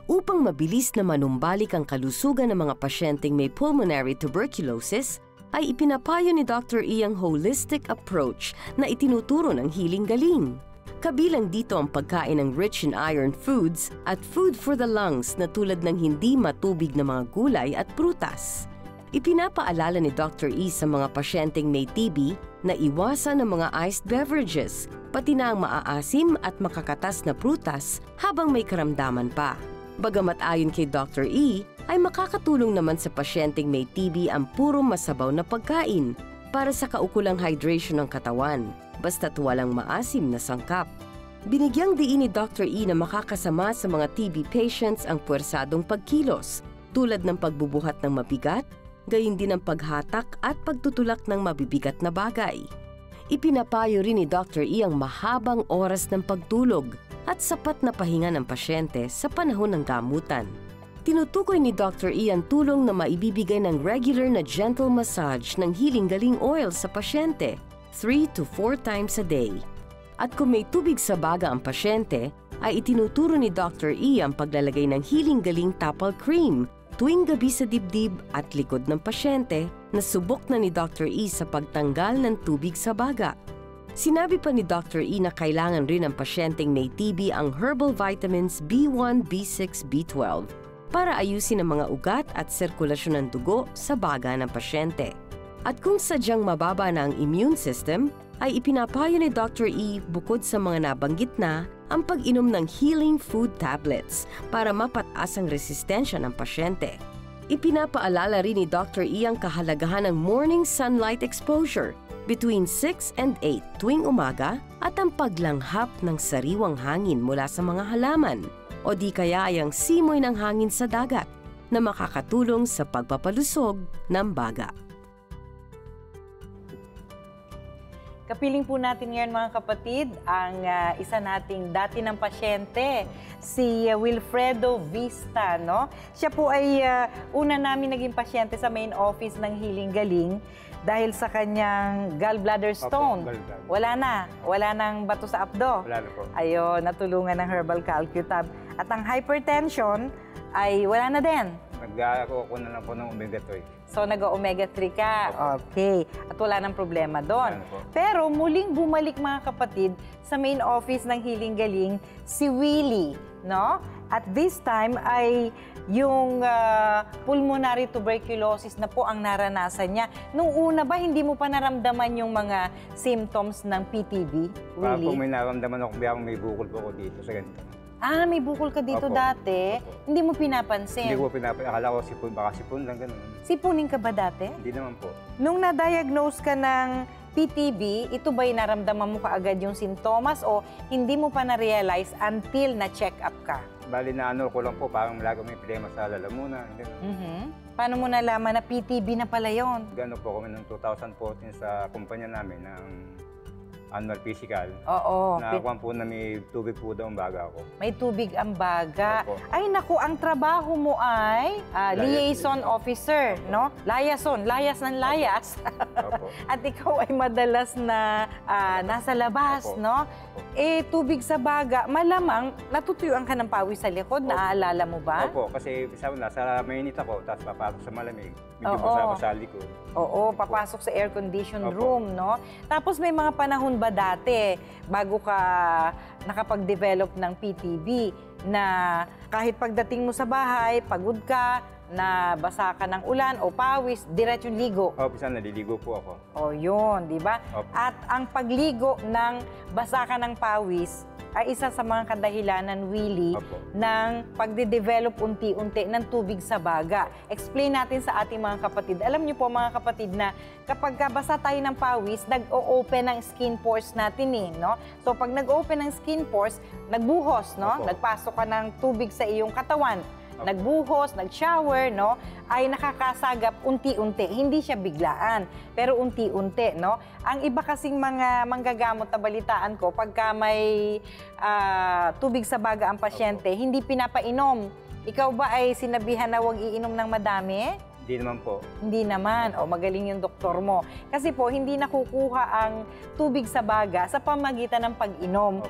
Upang mabilis na manumbalik ang kalusugan ng mga pasyenteng may pulmonary tuberculosis, ay ipinapayo ni Dr. E ang holistic approach na itinuturo ng Healing Galing. Kabilang dito ang pagkain ng rich in iron foods at food for the lungs na tulad ng hindi matubig na mga gulay at prutas. Ipinapaalala ni Dr. E sa mga pasyenteng may TB na iwasan ang mga iced beverages, pati na ang maaasim at makakatas na prutas habang may karamdaman pa. Bagamat ayon kay Dr. E, ay makakatulong naman sa pasyenteng may TB ang puro masabaw na pagkain para sa kaukulang hydration ng katawan, basta't walang maasim na sangkap. Binigyang diin ni Dr. E na makakasama sa mga TB patients ang puwersadong pagkilos, tulad ng pagbubuhat ng mabigat, gayon din ang paghatak at pagtutulak ng mabibigat na bagay. Ipinapayo rin ni Dr. E ang mahabang oras ng pagtulog at sapat na pahinga ng pasyente sa panahon ng gamutan. Tinutukoy ni Dr. E ang tulong na maibibigay ng regular na gentle massage ng Healing Galing oil sa pasyente 3 to 4 times a day. At kung may tubig sa baga ang pasyente, ay itinuturo ni Dr. E ang paglalagay ng Healing Galing Tapal Cream tuwing gabi sa dibdib at likod ng pasyente na subok na ni Dr. E sa pagtanggal ng tubig sa baga. Sinabi pa ni Dr. E na kailangan rin ng pasyenteng may TB ang herbal vitamins B1, B6, B12 para ayusin ang mga ugat at sirkulasyon ng dugo sa baga ng pasyente. At kung sadyang mababa na ang immune system, ay ipinapayo ni Dr. E bukod sa mga nabanggit na ang pag-inom ng healing food tablets para mapataas ang resistensya ng pasyente. Ipinapaalala rin ni Dr. E ang kahalagahan ng morning sunlight exposure between 6 and 8 tuwing umaga at ang paglanghap ng sariwang hangin mula sa mga halaman o di kaya ay ang simoy ng hangin sa dagat na makakatulong sa pagpapalusog ng baga. Kapiling po natin ngayon mga kapatid ang isa nating dati ng pasyente, si Wilfredo Vista. No? Siya po ay una namin naging pasyente sa main office ng Healing Galing dahil sa kanyang gallbladder stone. Wala nang bato sa abdo. Wala na po. Ayun, natulungan ng herbal calcutab. At ang hypertension ay wala na din. Nag-ako na lang po ng omega-3. So, nag-omega-3 ka. Okay. At wala nang problema doon. Wala. Pero muling bumalik mga kapatid sa main office ng Healing Galing si Willie, no? At this time ay yung pulmonary tuberculosis na po ang naranasan niya. Nung una ba, hindi mo pa naramdaman yung mga symptoms ng PTB, Willie? Parang kung may naramdaman ako, may bukol po ako dito sa ganito. Ah, may bukol ka dito Opo. dati? Opo. Hindi mo pinapansin? Hindi ko pinapansin. Akala ko sipon, baka sipon lang gano'n. Sipunin ka ba dati? Hindi naman po. Nung na-diagnose ka ng PTB, ito ba'y naramdaman mo kaagad yung sintomas o hindi mo pa na-realize until na-check up ka? Bali na ano ko lang po, parang lagi may problema sa lalamunan. Paano mo nalaman na PTB na pala yon? Gano'n po kami noong 2014 sa kumpanya namin ng annual physical. Oo. Nakakuha po na may tubig po daw ang baga ko. May tubig ang baga. Opo. Ay naku, ang trabaho mo ay liaison officer, no? Liaison, layas ng layas. Opo. At ikaw ay madalas na nasa labas, Opo. no? Opo. Eh, tubig sa baga, malamang natutuyuan ka ng pawis sa likod, Opo. naaalala mo ba? Opo, kasi sabi na, sa mainit ako, tapos papasok sa malamig. Medyo Oo. basa ako sa likod. Oo, papasok sa air-conditioned Opo. room, no? Tapos may mga panahon ba dati, bago ka nakapag-develop ng PTB, na kahit pagdating mo sa bahay, pagod ka, na basa ka ng ulan o pawis, diretsong ligo? Opo, isa naliligo po ako. O yun, di ba? Opo. At ang pagligo ng basa ka ng pawis ay isa sa mga kadahilanan, Willie, Opo. ng pagde-develop unti-unti ng tubig sa baga. Explain natin sa ating mga kapatid. Alam niyo po mga kapatid na kapag basa tayo ng pawis, nag-o-open ang skin pores natin eh, no? So pag nag-open ang skin pores, nagbuhos, no? Opo. Nagpasok ka ng tubig sa iyong katawan. Opo. Nagbuhos, nag-shower, no? Ay nakakasagap unti-unti. Hindi siya biglaan, pero unti-unti, no? Ang iba kasing mga manggagamot na balitaan ko, pagka may tubig sa baga ang pasyente, hindi pinapainom. Ikaw ba ay sinabihan na huwag iinom ng madami? Hindi naman po. Hindi naman. O magaling yung doktor mo. Kasi po, hindi nakukuha ang tubig sa baga sa pamagitan ng pag-inom.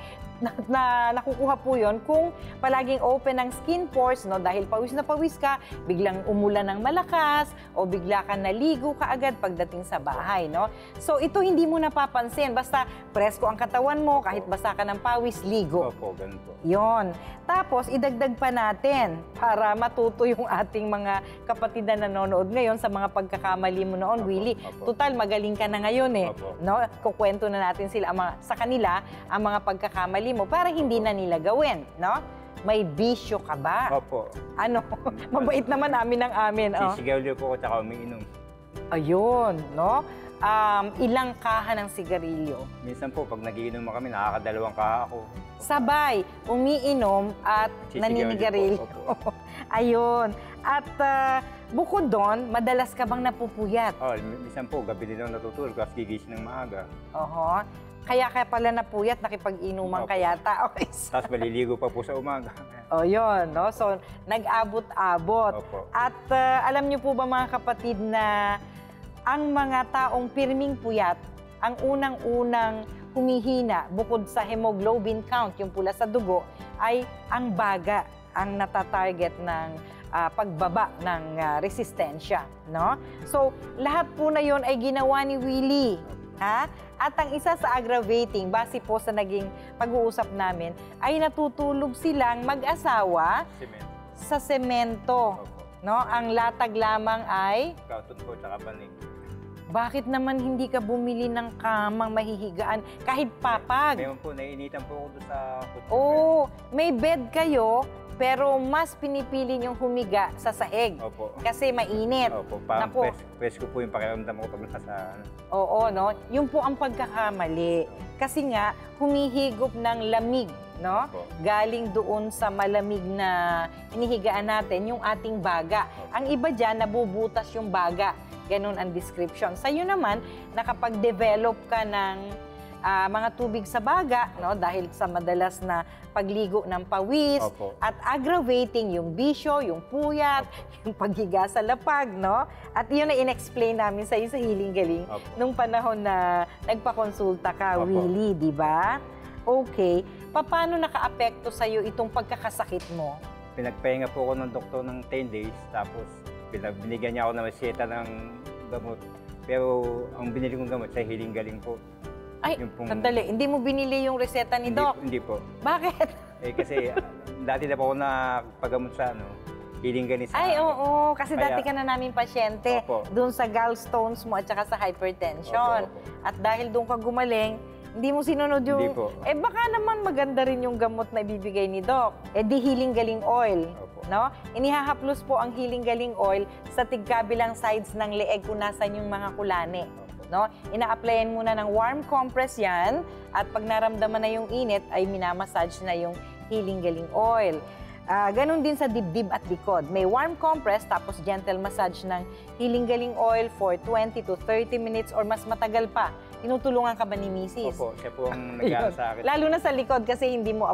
nakukuha po yon kung palaging open ang skin pores, no? Dahil pawis na pawis ka, biglang umulan ng malakas, o bigla ka naligo kaagad pagdating sa bahay, no? So ito hindi mo napapansin, basta presko ang katawan mo, kahit basa ka ng pawis, ligo. Opo, ganun po. Yon. Tapos, idagdag pa natin para matuto yung ating mga kapatid na nanonood ngayon sa mga pagkakamali mo noon, Opo, Willie. opo. Total, magaling ka na ngayon eh. Opo. No? Kukwento na natin sila sa kanila ang mga pagkakamali mo para hindi na nila gawin, no? May bisyo ka ba? Opo. Ano? Mabait naman amin ng amin. Oh. Sisigarilyo po ako tsaka umiinom. Ayun, no? Ilang kaha ng sigarilyo? Minsan po, pag nagiinom kami, nakakadalawang kaha ako. Sabay, umiinom at Sisigarilyo naninigarilyo. po, Ayun. At bukod doon, madalas ka bang napupuyat? Oh, minsan po, gabi din ako natutulog kasi gigising ng maaga. Oho. Kaya pala napuyat, nakipag-inuman Opo. ka yata. Okay. Tapos maliligo pa po sa umaga. O yun, no? So, nag-abot-abot. Opo. At alam niyo po ba mga kapatid na ang mga taong pirming puyat, ang unang-unang humihina bukod sa hemoglobin count, yung pula sa dugo, ay ang baga ang natatarget ng pagbaba ng resistensya, no? So, lahat po na yon ay ginawa ni Willie. Ha? At ang isa sa aggravating, base po sa naging pag-uusap namin, ay natutulog silang mag-asawa Cement. sa semento. Opo. No? Ang latag lamang ay, Kauton po tsaka banig. bakit naman hindi ka bumili ng kamang mahihigaan kahit papag? Ngayon po, naiinitan po ako doon sa kutsi. Oo, may bed kayo, pero mas pinipili niyong humiga sa sahig. Opo. Kasi mainit. Opo, parang Naku. presko po yung pakiramdam ko pag nasa ano. Oo, no? Yun po ang pagkakamali. Kasi nga, humihigop ng lamig, no? Opo. Galing doon sa malamig na hinihigaan natin, yung ating baga. Ang iba dyan, nabubutas yung baga. Ganun ang description. Sa'yo naman, nakapag-develop ka ng mga tubig sa baga, no? Dahil sa madalas na pagligo ng pawis. Opo. At aggravating yung bisyo, yung puyat, yung paghiga sa lapag, no? At yun na in-explain namin sa'yo sa Hiling Galing Opo. nung panahon na nagpakonsulta ka, Opo. Willie, di ba? Okay. Paano naka-apekto sa'yo itong pagkakasakit mo? Pinagpahinga po ako ng doktor ng 10 days, tapos binigyan niya ako ng reseta ng gamot. Pero ang binili kong gamot sa Hiling Galing po. Ay, Yung pong- sandali, hindi mo binili yung reseta ni Doc? Hindi po. Bakit? Eh kasi dati na po ako nakpagamot sa Hiling Galing sa... Ay, oo. Kasi Kaya- dati ka na namin pasyente Opo. doon sa gallstones mo at saka sa hypertension. Opo, opo. At dahil doon ka gumaling, hindi mo sinunod yung... Hindi po. Eh baka naman maganda rin yung gamot na ibibigay ni Doc. Eh di Hiling Galing oil. Opo. No? Inihahaplos po ang Hiling Galing oil sa tigkabilang sides ng leeg kung nasan yung mga kulane. No? Ina-applyan muna ng warm compress yan at pag naramdaman na yung init ay minamassage na yung Hiling Galing oil. Ganon din sa dibdib at likod. May warm compress tapos gentle massage ng Hiling Galing oil for 20 to 30 minutes or mas matagal pa. Tinutulungan ka ba ni Mrs.? Opo, siya po ang nag-aaral sa akin. Lalo na sa likod kasi hindi mo